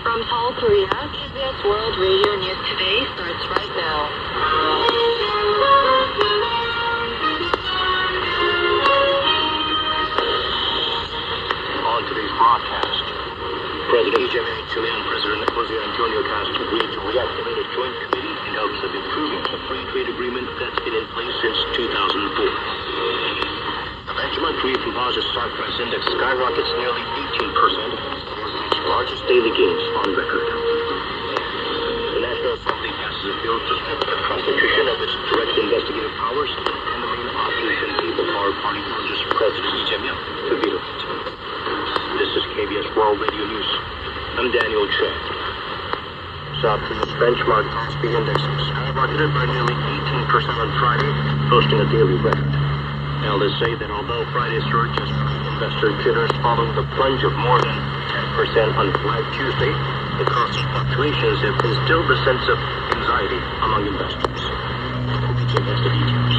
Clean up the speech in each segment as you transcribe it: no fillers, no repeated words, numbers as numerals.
From Seoul, Korea, KBS World Radio News Today starts right now. On today's broadcast, President Chilean President Jose Antonio Cast agreed to reactivate a joint committee in hopes of improving the free trade agreement that's been in place since 2004. The benchmark Korea Composite Stock Price Index skyrockets nearly 18%, its largest daily gains on record. The National Assembly passes a bill to strip the Constitution of its direct investigative powers, and the main opposition People Power Party urges President Lee Jae-myung to veto it. This is KBS World Radio News. I'm Daniel Chen. South Korea's benchmark KOSPI index skyrocketed by nearly 18% on Friday, posting a daily record. Analysts say that although Friday's surge has created investor jitters following the plunge of more than 10% on Black Tuesday, the KOSPI fluctuations have instilled a sense of anxiety among investors. Region has the details.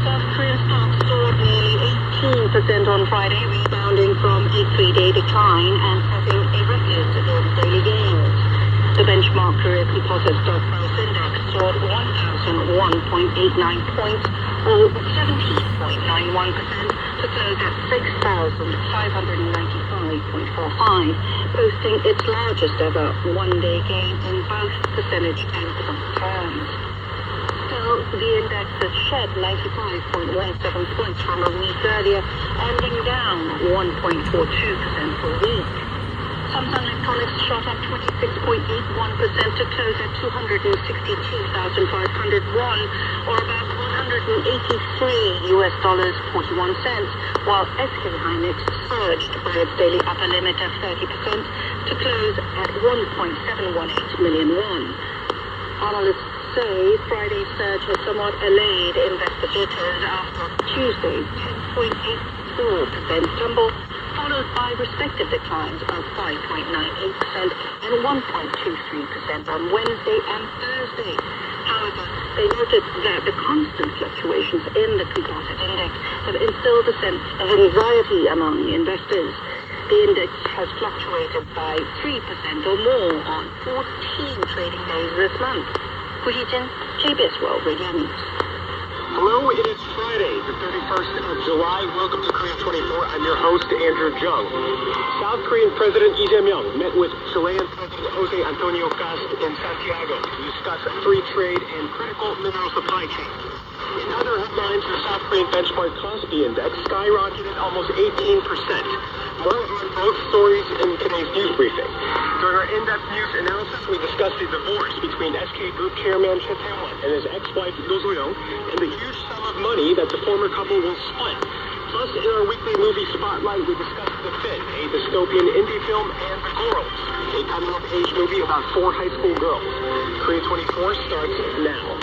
South Korean stocks soared nearly 18% on Friday, rebounding from a three-day decline and setting a record in daily gains. The benchmark Korea Composite Stock Price Index soared 1,001.89 points, or 17.91%, to close at 6,595.45, posting its largest ever one-day gain in both percentage and stock terms. Still, the index has shed 95.17 points from a week earlier, ending down 1.42% for the week. Samsung Electronics shot up 26.81% to close at 262,500 won, or about $183.41, while SK Hynix surged by its daily upper limit of 30% to close at 1.718 million won. Analysts say Friday's surge has somewhat allayed investor jitters after Tuesday's 10.84% tumble, followed by respective declines of 5.98% and 1.23% on Wednesday and Thursday. However, they noted that the constant fluctuations in the composite index have instilled a sense of anxiety among investors. The index has fluctuated by 3% or more on 14 trading days this month. Hoo-Hee-jin, KBS World Radio News. Hello, it is Friday, the 31st of July. Welcome to Korea 24. I'm your host, Andrew Jung. South Korean President Lee Jae-myung met with Chilean President Jose Antonio Cast in Santiago to discuss free trade and critical mineral supply chains. In other headlines, the South Korean benchmark KOSPI index skyrocketed almost 18%. More on both stories in today's news briefing. During our in-depth news analysis, we discussed the divorce between SK Group chairman Choi Tae-won and his ex-wife Do So-young, and the huge sum of money that the former couple will split. Plus, in our weekly movie spotlight, we discussed The Fit, a dystopian indie film, and The Girls, a coming-of-age movie about 4 high school girls. Korea 24 starts now.